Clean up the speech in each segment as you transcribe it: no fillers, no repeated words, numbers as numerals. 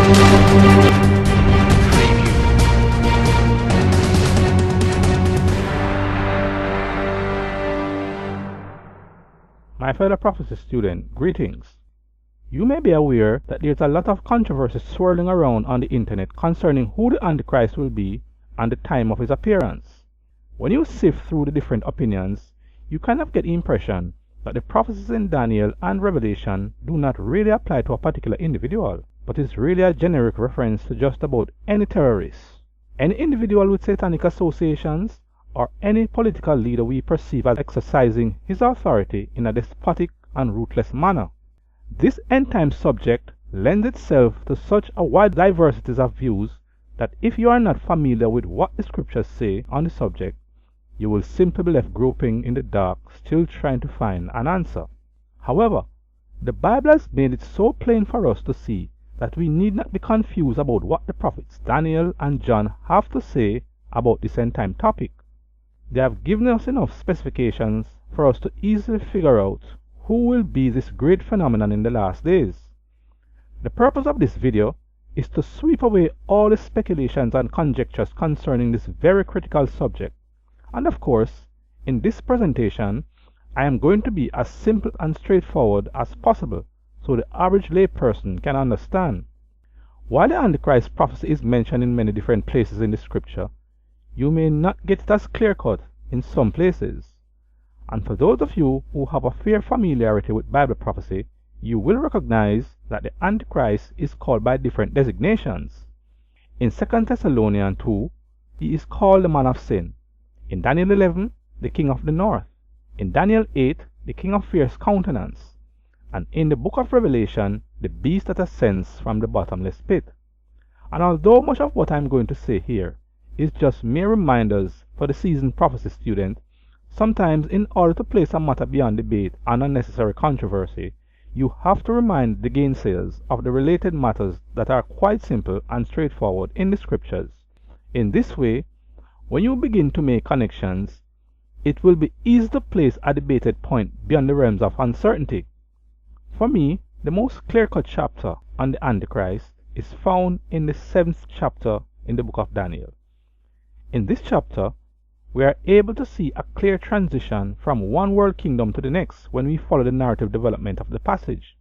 My fellow prophecy student, greetings. You may be aware that there's a lot of controversy swirling around on the internet concerning who the Antichrist will be and the time of his appearance. When you sift through the different opinions, you kind of get the impression that the prophecies in Daniel and Revelation do not really apply to a particular individual, but is really a generic reference to just about any terrorist, any individual with satanic associations, or any political leader we perceive as exercising his authority in a despotic and ruthless manner. This end-time subject lends itself to such a wide diversity of views that if you are not familiar with what the scriptures say on the subject, you will simply be left groping in the dark, still trying to find an answer. However, the Bible has made it so plain for us to see that we need not be confused about what the prophets Daniel and John have to say about this end-time topic. They have given us enough specifications for us to easily figure out who will be this great phenomenon in the last days. The purpose of this video is to sweep away all the speculations and conjectures concerning this very critical subject. And of course, in this presentation, I am going to be as simple and straightforward as possible so the average layperson can understand. While the Antichrist prophecy is mentioned in many different places in the scripture, you may not get it as clear-cut in some places. And for those of you who have a fair familiarity with Bible prophecy, you will recognize that the Antichrist is called by different designations. In 2 Thessalonians 2, he is called the man of sin. In Daniel 11, the king of the north. In Daniel 8, the king of fierce countenance. And in the book of Revelation, the beast that ascends from the bottomless pit. And although much of what I am going to say here is just mere reminders for the seasoned prophecy student, sometimes in order to place a matter beyond debate and unnecessary controversy, you have to remind the gainsayers of the related matters that are quite simple and straightforward in the scriptures. In this way, when you begin to make connections, it will be easy to place a debated point beyond the realms of uncertainty. For me, the most clear-cut chapter on the Antichrist is found in the 7th chapter in the book of Daniel. In this chapter, we are able to see a clear transition from one world kingdom to the next when we follow the narrative development of the passage.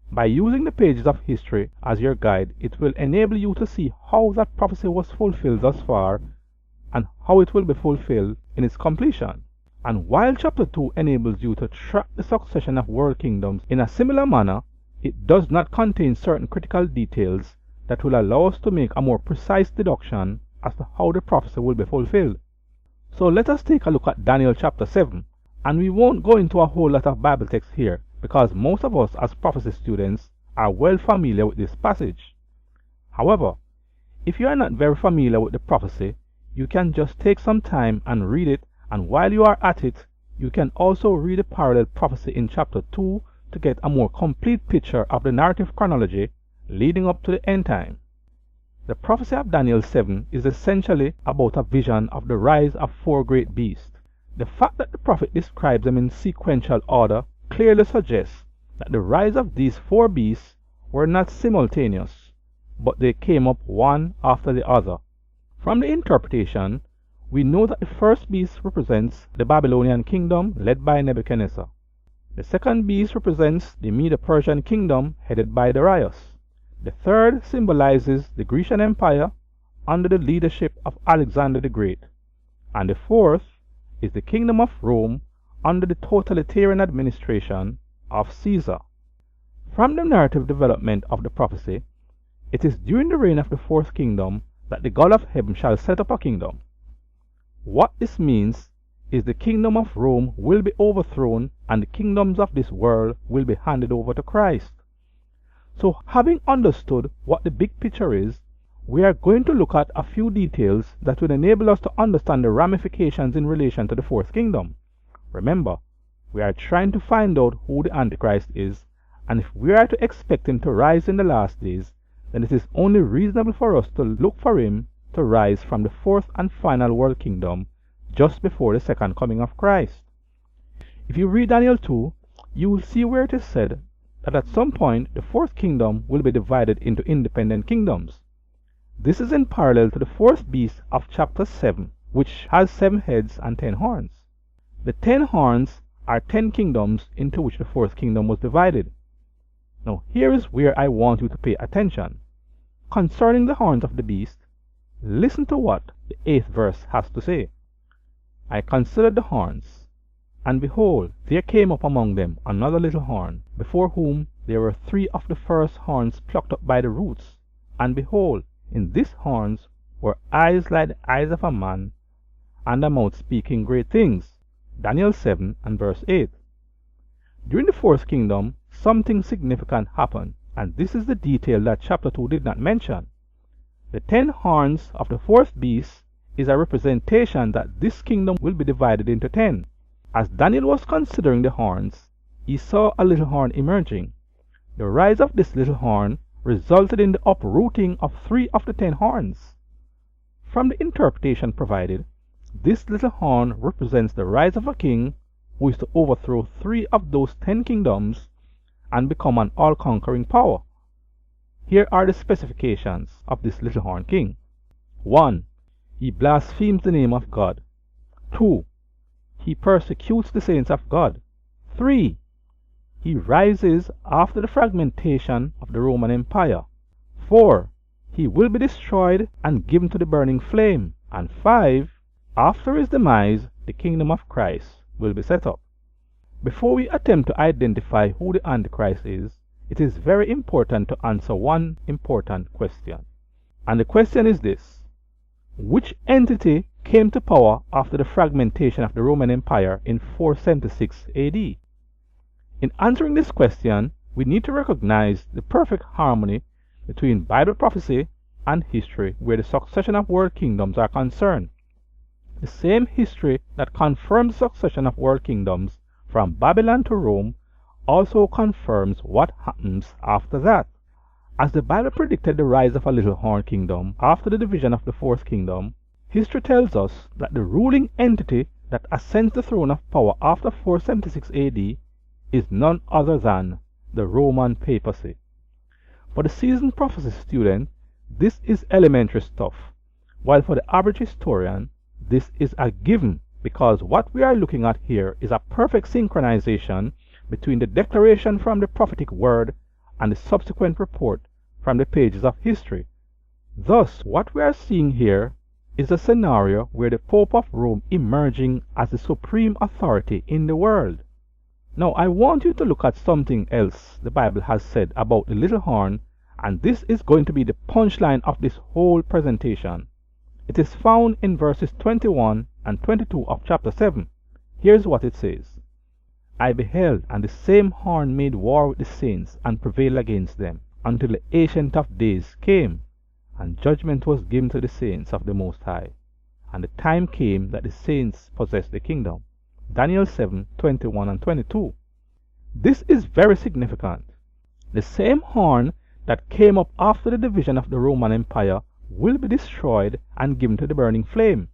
By using the pages of history as your guide, it will enable you to see how that prophecy was fulfilled thus far and how it will be fulfilled in its completion. And while chapter 2 enables you to track the succession of world kingdoms in a similar manner, it does not contain certain critical details that will allow us to make a more precise deduction as to how the prophecy will be fulfilled. So let us take a look at Daniel chapter 7, and we won't go into a whole lot of Bible text here because most of us as prophecy students are well familiar with this passage. However, if you are not very familiar with the prophecy, you can just take some time and read it, and while you are at it, you can also read the parallel prophecy in chapter 2 to get a more complete picture of the narrative chronology leading up to the end time. The prophecy of Daniel 7 is essentially about a vision of the rise of 4 great beasts. The fact that the prophet describes them in sequential order clearly suggests that the rise of these 4 beasts were not simultaneous, but they came up one after the other. From the interpretation, we know that the first beast represents the Babylonian kingdom led by Nebuchadnezzar. The second beast represents the Medo-Persian kingdom headed by Darius. The third symbolizes the Grecian Empire under the leadership of Alexander the Great. And the fourth is the kingdom of Rome under the totalitarian administration of Caesar. From the narrative development of the prophecy, it is during the reign of the fourth kingdom that the God of heaven shall set up a kingdom. What this means is the kingdom of Rome will be overthrown and the kingdoms of this world will be handed over to Christ. So having understood what the big picture is, we are going to look at a few details that will enable us to understand the ramifications in relation to the fourth kingdom. Remember, we are trying to find out who the Antichrist is, and if we are to expect him to rise in the last days, then it is only reasonable for us to look for him to rise from the fourth and final world kingdom just before the second coming of Christ. If you read Daniel 2, you will see where it is said that at some point the fourth kingdom will be divided into independent kingdoms. This is in parallel to the fourth beast of chapter 7, which has 7 heads and 10 horns. The 10 horns are 10 kingdoms into which the fourth kingdom was divided. Now here is where I want you to pay attention. Concerning the horns of the beast, listen to what the 8th verse has to say. I considered the horns, and behold, there came up among them another little horn, before whom there were 3 of the first horns plucked up by the roots. And behold, in these horns were eyes like the eyes of a man, and a mouth speaking great things. Daniel 7 and verse 8. During the fourth kingdom, something significant happened, and this is the detail that chapter 2 did not mention. The 10 horns of the fourth beast is a representation that this kingdom will be divided into 10. As Daniel was considering the horns, he saw a little horn emerging. The rise of this little horn resulted in the uprooting of 3 of the 10 horns. From the interpretation provided, this little horn represents the rise of a king who is to overthrow 3 of those 10 kingdoms and become an all-conquering power. Here are the specifications of this little horn king. 1. He blasphemes the name of God. 2. He persecutes the saints of God. 3. He rises after the fragmentation of the Roman Empire. 4. He will be destroyed and given to the burning flame. And 5. After his demise, the kingdom of Christ will be set up. Before we attempt to identify who the Antichrist is, it is very important to answer one important question. And the question is this: which entity came to power after the fragmentation of the Roman Empire in 476 AD? In answering this question, we need to recognize the perfect harmony between Bible prophecy and history where the succession of world kingdoms are concerned. The same history that confirms the succession of world kingdoms from Babylon to Rome also confirms what happens after that. As the Bible predicted the rise of a little horn kingdom after the division of the fourth kingdom, history tells us that the ruling entity that ascends the throne of power after 476 AD is none other than the Roman papacy. For the seasoned prophecy student, this is elementary stuff, while for the average historian, this is a given, because what we are looking at here is a perfect synchronization between the declaration from the prophetic word and the subsequent report from the pages of history. Thus, what we are seeing here is a scenario where the Pope of Rome emerging as the supreme authority in the world. Now, I want you to look at something else the Bible has said about the little horn, and this is going to be the punchline of this whole presentation. It is found in verses 21 and 22 of chapter 7. Here's what it says. I beheld, and the same horn made war with the saints, and prevailed against them, until the Ancient of Days came, and judgment was given to the saints of the Most High. And the time came that the saints possessed the kingdom. Daniel 7, 21 and 22. This is very significant. The same horn that came up after the division of the Roman Empire will be destroyed and given to the burning flame.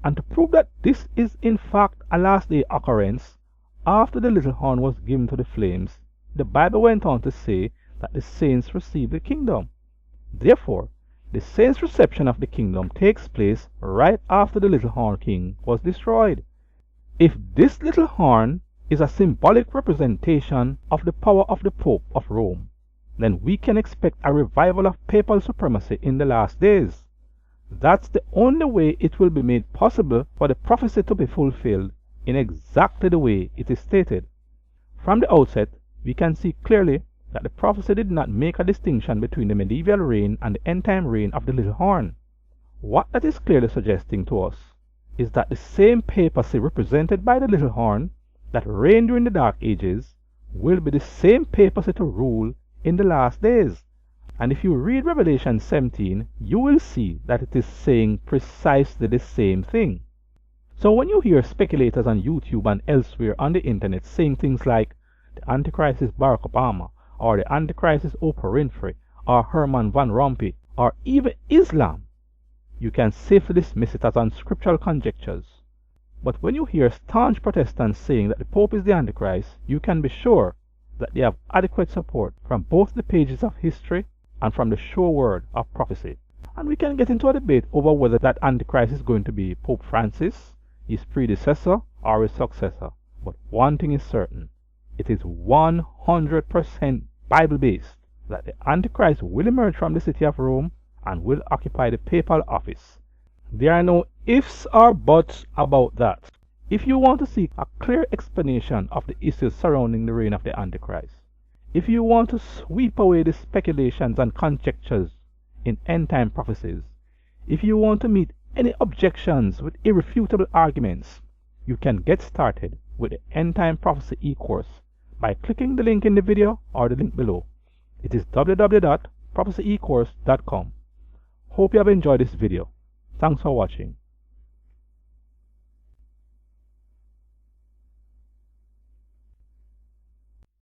And to prove that this is in fact a last day occurrence, after the little horn was given to the flames, the Bible went on to say that the saints received the kingdom. Therefore, the saints' reception of the kingdom takes place right after the little horn king was destroyed. If this little horn is a symbolic representation of the power of the Pope of Rome, then we can expect a revival of papal supremacy in the last days. That's the only way it will be made possible for the prophecy to be fulfilled in exactly the way it is stated. From the outset, we can see clearly that the prophecy did not make a distinction between the medieval reign and the end-time reign of the little horn. What that is clearly suggesting to us is that the same papacy represented by the little horn that reigned during the Dark Ages will be the same papacy to rule in the last days. And if you read Revelation 17, you will see that it is saying precisely the same thing. So when you hear speculators on YouTube and elsewhere on the internet saying things like the Antichrist is Barack Obama, or the Antichrist is Oprah Winfrey, or Herman Van Rompuy, or even Islam, you can safely dismiss it as unscriptural conjectures. But when you hear staunch Protestants saying that the Pope is the Antichrist, you can be sure that they have adequate support from both the pages of history and from the sure word of prophecy. And we can get into a debate over whether that Antichrist is going to be Pope Francis, his predecessor, or his successor. But one thing is certain, it is 100% Bible-based that the Antichrist will emerge from the city of Rome and will occupy the papal office. There are no ifs or buts about that. If you want to seek a clear explanation of the issues surrounding the reign of the Antichrist, if you want to sweep away the speculations and conjectures in end-time prophecies, if you want to meet any objections with irrefutable arguments, you can get started with the End-Time Prophecy e-course by clicking the link in the video or the link below. It is www.prophecyecourse.com. Hope you have enjoyed this video. Thanks for watching.